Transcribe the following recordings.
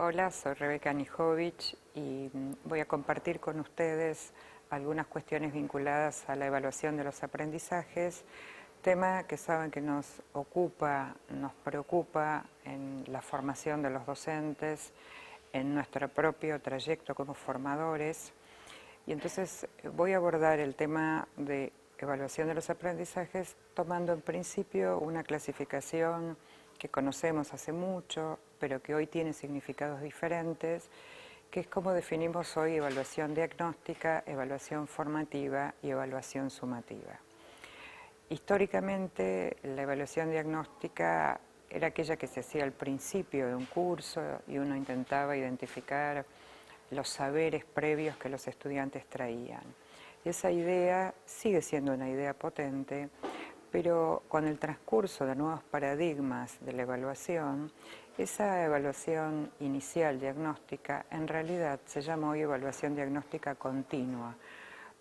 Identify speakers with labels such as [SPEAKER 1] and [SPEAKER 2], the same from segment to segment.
[SPEAKER 1] Hola, soy Rebeca Nijovic y voy a compartir con ustedes algunas cuestiones vinculadas a la evaluación de los aprendizajes, tema que saben que nos ocupa, nos preocupa en la formación de los docentes, en nuestro propio trayecto como formadores. Y entonces voy a abordar el tema de evaluación de los aprendizajes tomando en principio una clasificación que conocemos hace mucho, pero que hoy tiene significados diferentes, que es como definimos hoy evaluación diagnóstica, evaluación formativa y evaluación sumativa. Históricamente, la evaluación diagnóstica era aquella que se hacía al principio de un curso y uno intentaba identificar los saberes previos que los estudiantes traían. Esa idea sigue siendo una idea potente, pero con el transcurso de nuevos paradigmas de la evaluación, esa evaluación inicial diagnóstica en realidad se llama hoy evaluación diagnóstica continua,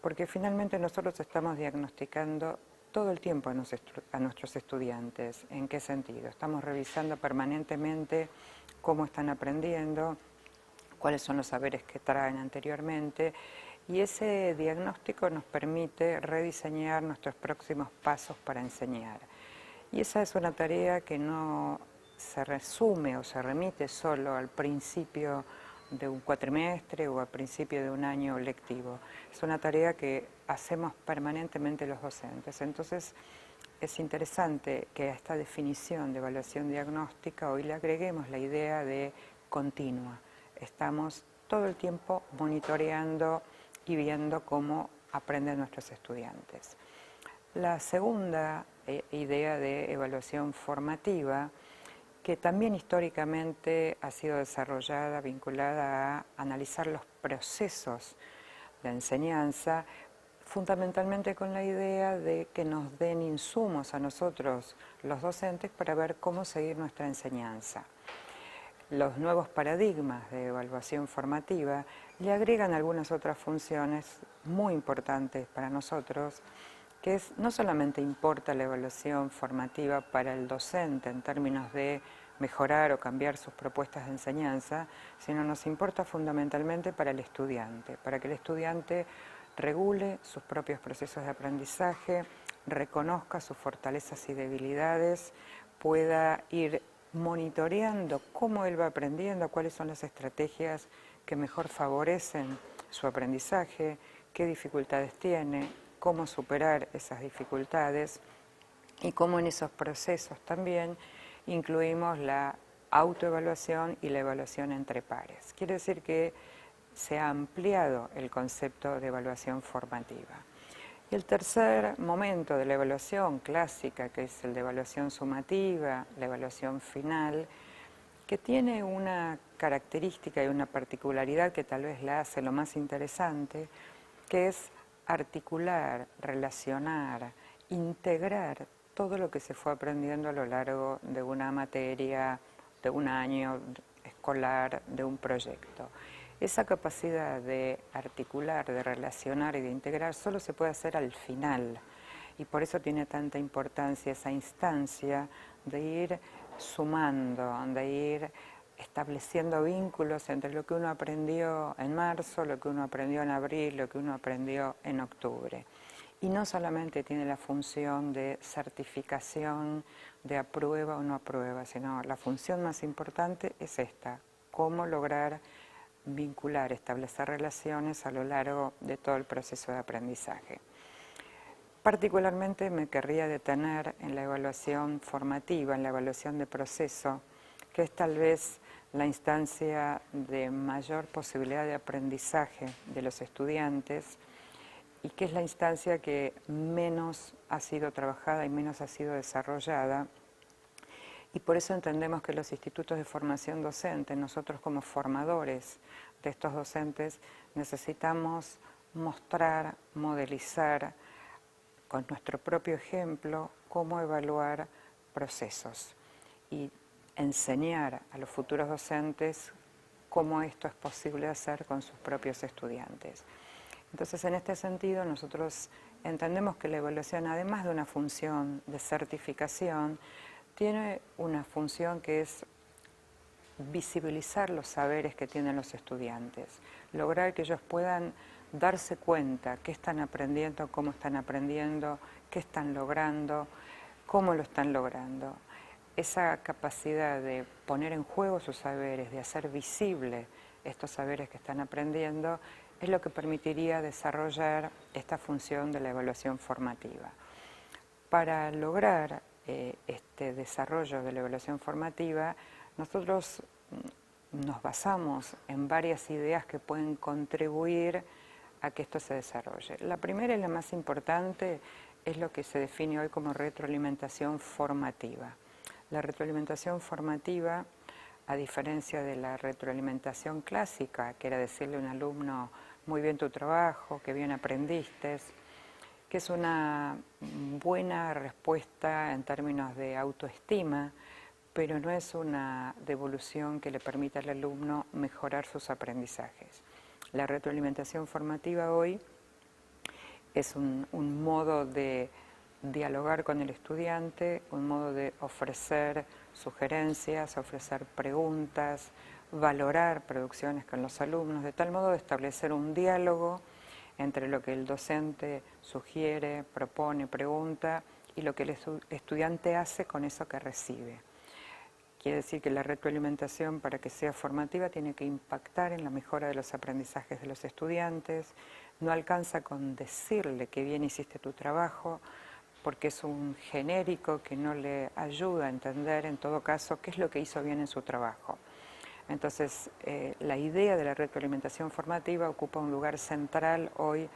[SPEAKER 1] porque finalmente nosotros estamos diagnosticando todo el tiempo a nuestros estudiantes. ¿En qué sentido? Estamos revisando permanentemente cómo están aprendiendo, cuáles son los saberes que traen anteriormente, y ese diagnóstico nos permite rediseñar nuestros próximos pasos para enseñar. Y esa es una tarea que no se resume o se remite solo al principio de un cuatrimestre o al principio de un año lectivo. Es una tarea que hacemos permanentemente los docentes. Entonces, es interesante que a esta definición de evaluación diagnóstica hoy le agreguemos la idea de continua. Estamos todo el tiempo monitoreando y viendo cómo aprenden nuestros estudiantes. La segunda idea de evaluación formativa, que también históricamente ha sido desarrollada, vinculada a analizar los procesos de enseñanza, fundamentalmente con la idea de que nos den insumos a nosotros, los docentes, para ver cómo seguir nuestra enseñanza. Los nuevos paradigmas de evaluación formativa le agregan algunas otras funciones muy importantes para nosotros, que es no solamente importa la evaluación formativa para el docente en términos de mejorar o cambiar sus propuestas de enseñanza, sino nos importa fundamentalmente para el estudiante, para que el estudiante regule sus propios procesos de aprendizaje, reconozca sus fortalezas y debilidades, pueda ir monitoreando cómo él va aprendiendo, cuáles son las estrategias que mejor favorecen su aprendizaje, qué dificultades tiene, cómo superar esas dificultades y cómo en esos procesos también incluimos la autoevaluación y la evaluación entre pares. Quiere decir que se ha ampliado el concepto de evaluación formativa. Y el tercer momento de la evaluación clásica, que es el de evaluación sumativa, la evaluación final, que tiene una característica y una particularidad que tal vez la hace lo más interesante, que es articular, relacionar, integrar todo lo que se fue aprendiendo a lo largo de una materia, de un año escolar, de un proyecto. Esa capacidad de articular, de relacionar y de integrar solo se puede hacer al final, y por eso tiene tanta importancia esa instancia de ir sumando, de ir estableciendo vínculos entre lo que uno aprendió en marzo, lo que uno aprendió en abril, lo que uno aprendió en octubre. Y no solamente tiene la función de certificación, de aprueba o no aprueba, sino la función más importante es esta: cómo lograr vincular, establecer relaciones a lo largo de todo el proceso de aprendizaje. Particularmente me querría detener en la evaluación formativa, en la evaluación de proceso, que es tal vez la instancia de mayor posibilidad de aprendizaje de los estudiantes y que es la instancia que menos ha sido trabajada y menos ha sido desarrollada. Y por eso entendemos que los institutos de formación docente, nosotros como formadores de estos docentes, necesitamos mostrar, modelizar con nuestro propio ejemplo cómo evaluar procesos y enseñar a los futuros docentes cómo esto es posible hacer con sus propios estudiantes. Entonces, en este sentido, nosotros entendemos que la evaluación, además de una función de certificación, tiene una función que es visibilizar los saberes que tienen los estudiantes, lograr que ellos puedan darse cuenta qué están aprendiendo, cómo están aprendiendo, qué están logrando, cómo lo están logrando. Esa capacidad de poner en juego sus saberes, de hacer visible estos saberes que están aprendiendo, es lo que permitiría desarrollar esta función de la evaluación formativa. Para lograr este desarrollo de la evaluación formativa, nosotros nos basamos en varias ideas que pueden contribuir a que esto se desarrolle. La primera y la más importante es lo que se define hoy como retroalimentación formativa. La retroalimentación formativa, a diferencia de la retroalimentación clásica, que era decirle a un alumno, muy bien tu trabajo, que bien aprendiste, que es una buena respuesta en términos de autoestima, pero no es una devolución que le permita al alumno mejorar sus aprendizajes. La retroalimentación formativa hoy es un modo de dialogar con el estudiante, un modo de ofrecer sugerencias, ofrecer preguntas, valorar producciones con los alumnos, de tal modo de establecer un diálogo entre lo que el docente sugiere, propone, pregunta y lo que el estudiante hace con eso que recibe. Quiere decir que la retroalimentación, para que sea formativa, tiene que impactar en la mejora de los aprendizajes de los estudiantes. No alcanza con decirle que bien hiciste tu trabajo, porque es un genérico que no le ayuda a entender, en todo caso, qué es lo que hizo bien en su trabajo. Entonces, la idea de la retroalimentación formativa ocupa un lugar central hoy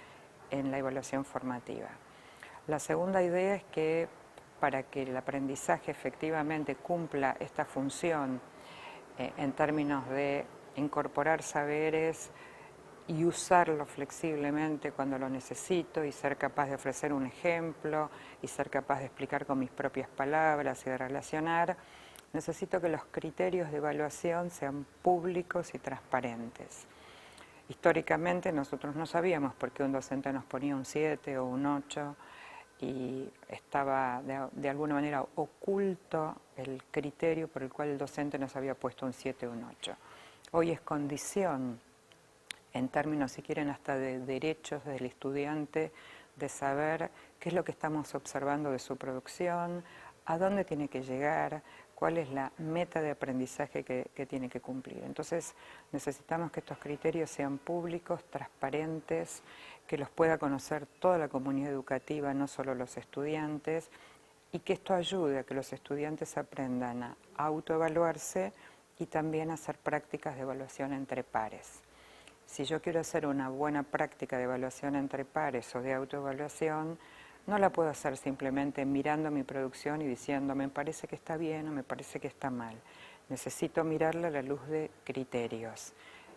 [SPEAKER 1] en la evaluación formativa. La segunda idea es que para que el aprendizaje efectivamente cumpla esta función en términos de incorporar saberes y usarlo flexiblemente cuando lo necesito y ser capaz de ofrecer un ejemplo y ser capaz de explicar con mis propias palabras y de relacionar, necesito que los criterios de evaluación sean públicos y transparentes. Históricamente nosotros no sabíamos por qué un docente nos ponía un 7 o un 8 y estaba de alguna manera oculto el criterio por el cual el docente nos había puesto un 7 o un 8. Hoy es condición, en términos, si quieren, hasta de derechos del estudiante, de saber qué es lo que estamos observando de su producción, a dónde tiene que llegar, cuál es la meta de aprendizaje que tiene que cumplir. Entonces, necesitamos que estos criterios sean públicos, transparentes, que los pueda conocer toda la comunidad educativa, no solo los estudiantes, y que esto ayude a que los estudiantes aprendan a autoevaluarse y también a hacer prácticas de evaluación entre pares. Si yo quiero hacer una buena práctica de evaluación entre pares o de autoevaluación, no la puedo hacer simplemente mirando mi producción y diciendo me parece que está bien o me parece que está mal. Necesito mirarla a la luz de criterios.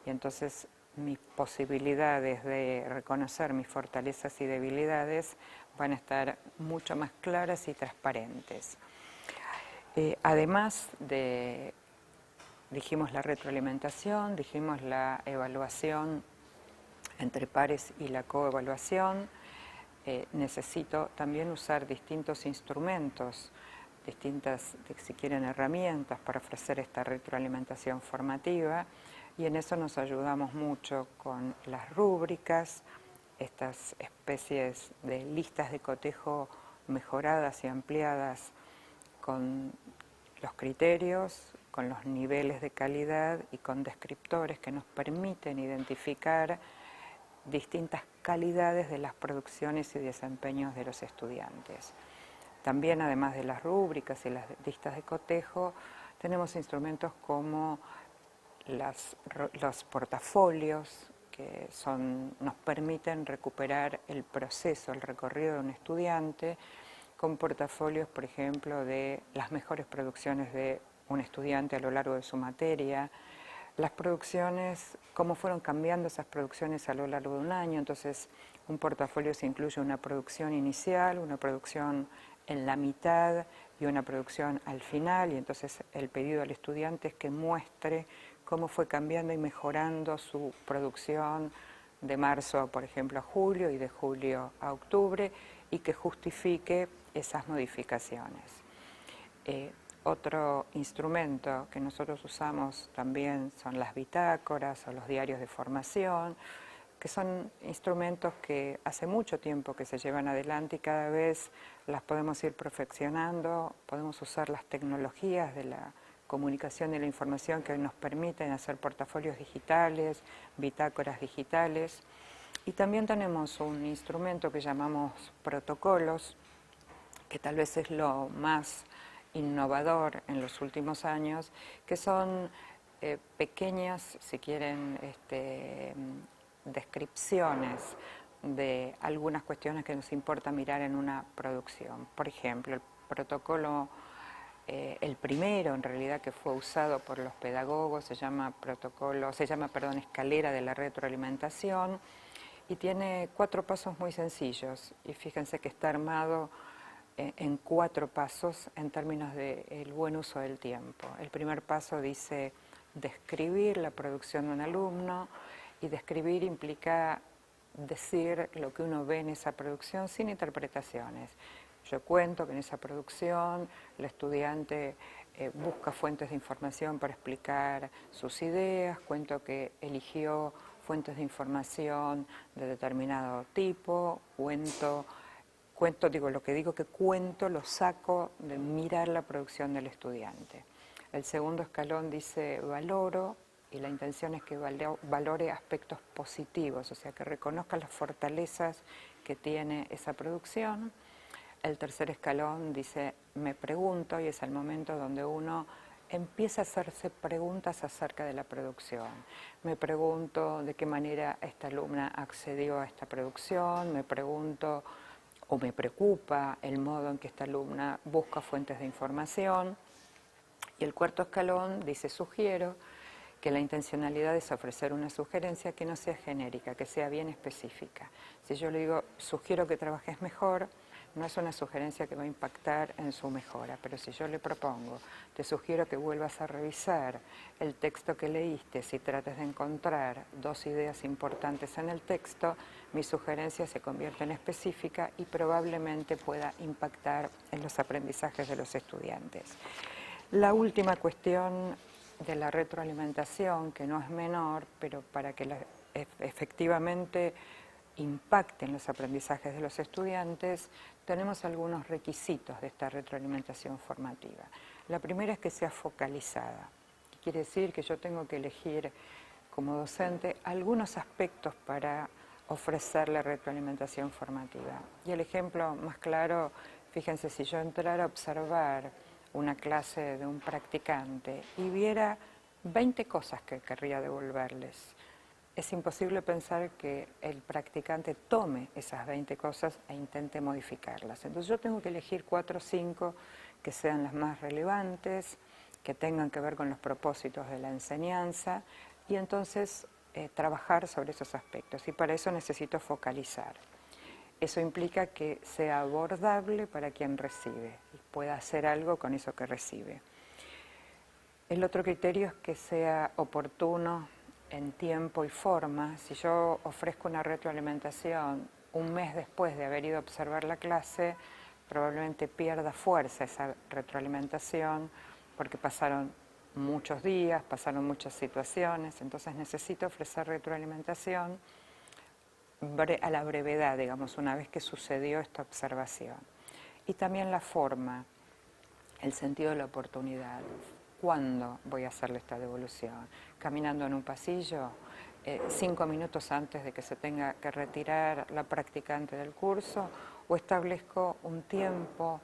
[SPEAKER 1] Y entonces mis posibilidades de reconocer mis fortalezas y debilidades van a estar mucho más claras y transparentes. Además de, dijimos la retroalimentación, dijimos la evaluación entre pares y la coevaluación, necesito también usar distintos instrumentos, distintas, si quieren, herramientas para ofrecer esta retroalimentación formativa, y en eso nos ayudamos mucho con las rúbricas, estas especies de listas de cotejo mejoradas y ampliadas con los criterios, con los niveles de calidad y con descriptores que nos permiten identificar distintas calidades de las producciones y desempeños de los estudiantes. También, además de las rúbricas y las listas de cotejo, tenemos instrumentos como los portafolios, que nos permiten recuperar el proceso, el recorrido de un estudiante, con portafolios, por ejemplo, de las mejores producciones de un estudiante a lo largo de su materia, las producciones, cómo fueron cambiando esas producciones a lo largo de un año. Entonces, un portafolio se incluye una producción inicial, una producción en la mitad y una producción al final, y entonces el pedido al estudiante es que muestre cómo fue cambiando y mejorando su producción de marzo, por ejemplo, a julio y de julio a octubre, y que justifique esas modificaciones. Otro instrumento que nosotros usamos también son las bitácoras o los diarios de formación, que son instrumentos que hace mucho tiempo que se llevan adelante y cada vez las podemos ir perfeccionando, podemos usar las tecnologías de la comunicación y la información que nos permiten hacer portafolios digitales, bitácoras digitales. Y también tenemos un instrumento que llamamos protocolos, que tal vez es lo más innovador en los últimos años, que son pequeñas, si quieren, descripciones de algunas cuestiones que nos importa mirar en una producción. Por ejemplo, el protocolo, el primero en realidad que fue usado por los pedagogos, se llama escalera de la retroalimentación, y tiene 4 pasos muy sencillos, y fíjense que está armado en 4 pasos en términos del buen uso del tiempo. El primer paso dice describir la producción de un alumno, y describir implica decir lo que uno ve en esa producción sin interpretaciones. Yo cuento que en esa producción el estudiante busca fuentes de información para explicar sus ideas, cuento que eligió fuentes de información de determinado tipo, lo que digo que cuento lo saco de mirar la producción del estudiante. El segundo escalón dice valoro, y la intención es que valore aspectos positivos, o sea, que reconozca las fortalezas que tiene esa producción. El tercer escalón dice me pregunto, y es el momento donde uno empieza a hacerse preguntas acerca de la producción. Me pregunto de qué manera esta alumna accedió a esta producción, me pregunto o me preocupa el modo en que esta alumna busca fuentes de información. Y el cuarto escalón dice sugiero, que la intencionalidad es ofrecer una sugerencia que no sea genérica, que sea bien específica. Si yo le digo, sugiero que trabajes mejor, no es una sugerencia que va a impactar en su mejora, pero si yo le propongo, te sugiero que vuelvas a revisar el texto que leíste, si tratas de encontrar 2 ideas importantes en el texto, mi sugerencia se convierte en específica y probablemente pueda impactar en los aprendizajes de los estudiantes. La última cuestión de la retroalimentación, que no es menor, pero para que efectivamente impacten los aprendizajes de los estudiantes, tenemos algunos requisitos de esta retroalimentación formativa. La primera es que sea focalizada. Quiere decir que yo tengo que elegir como docente algunos aspectos para ofrecer la retroalimentación formativa. Y el ejemplo más claro, fíjense, si yo entrara a observar una clase de un practicante y viera 20 cosas que querría devolverles, es imposible pensar que el practicante tome esas 20 cosas e intente modificarlas. Entonces yo tengo que elegir 4 o 5 que sean las más relevantes, que tengan que ver con los propósitos de la enseñanza, y entonces trabajar sobre esos aspectos. Y para eso necesito focalizar. Eso implica que sea abordable para quien recibe y pueda hacer algo con eso que recibe. El otro criterio es que sea oportuno en tiempo y forma. Si yo ofrezco una retroalimentación un mes después de haber ido a observar la clase, probablemente pierda fuerza esa retroalimentación porque pasaron muchos días, pasaron muchas situaciones, entonces necesito ofrecer retroalimentación a la brevedad, digamos, una vez que sucedió esta observación. Y también la forma, el sentido de la oportunidad. ¿Cuándo voy a hacerle esta devolución? ¿Caminando en un pasillo? 5 minutos antes de que se tenga que retirar la practicante del curso, o establezco un tiempo,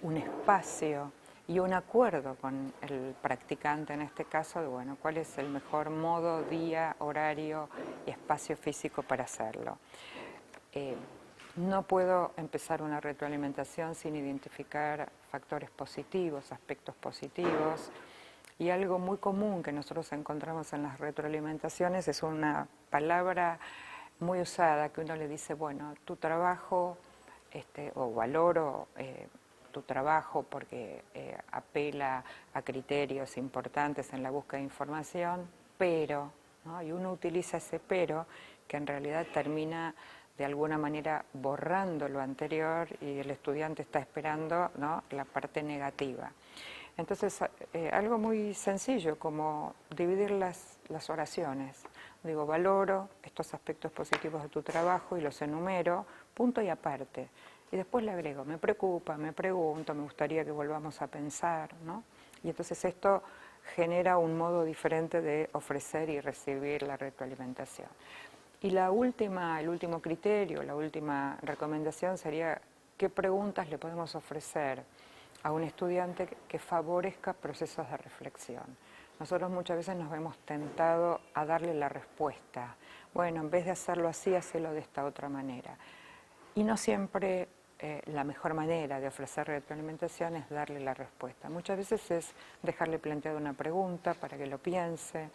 [SPEAKER 1] un espacio y un acuerdo con el practicante en este caso de, bueno, cuál es el mejor modo, día, horario y espacio físico para hacerlo. No puedo empezar una retroalimentación sin identificar factores positivos, aspectos positivos, y algo muy común que nosotros encontramos en las retroalimentaciones es una palabra muy usada que uno le dice, bueno, tu trabajo, o valoro tu trabajo porque apela a criterios importantes en la búsqueda de información, pero, ¿no? Y uno utiliza ese pero que en realidad termina de alguna manera borrando lo anterior y el estudiante está esperando, ¿no?, la parte negativa. Entonces, algo muy sencillo como dividir las oraciones. Digo, valoro estos aspectos positivos de tu trabajo y los enumero, punto y aparte. Y después le agrego, me preocupa, me pregunto, me gustaría que volvamos a pensar, ¿no? Y entonces esto genera un modo diferente de ofrecer y recibir la retroalimentación. Y el último criterio, la última recomendación sería qué preguntas le podemos ofrecer a un estudiante que favorezca procesos de reflexión. Nosotros muchas veces nos vemos tentados a darle la respuesta. Bueno, en vez de hacerlo así, hacelo de esta otra manera. Y no siempre la mejor manera de ofrecer retroalimentación es darle la respuesta. Muchas veces es dejarle planteada una pregunta para que lo piense,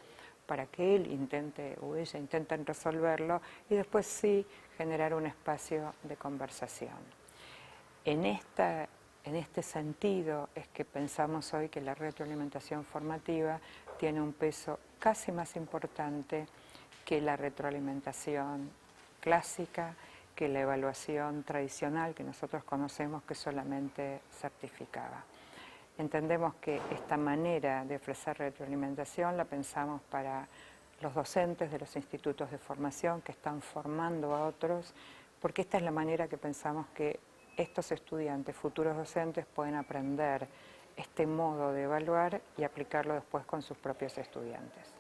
[SPEAKER 1] para que él intente o ella intenten resolverlo y después sí generar un espacio de conversación. En este sentido es que pensamos hoy que la retroalimentación formativa tiene un peso casi más importante que la retroalimentación clásica, que la evaluación tradicional que nosotros conocemos que solamente certificaba. Entendemos que esta manera de ofrecer retroalimentación la pensamos para los docentes de los institutos de formación que están formando a otros, porque esta es la manera que pensamos que estos estudiantes, futuros docentes, pueden aprender este modo de evaluar y aplicarlo después con sus propios estudiantes.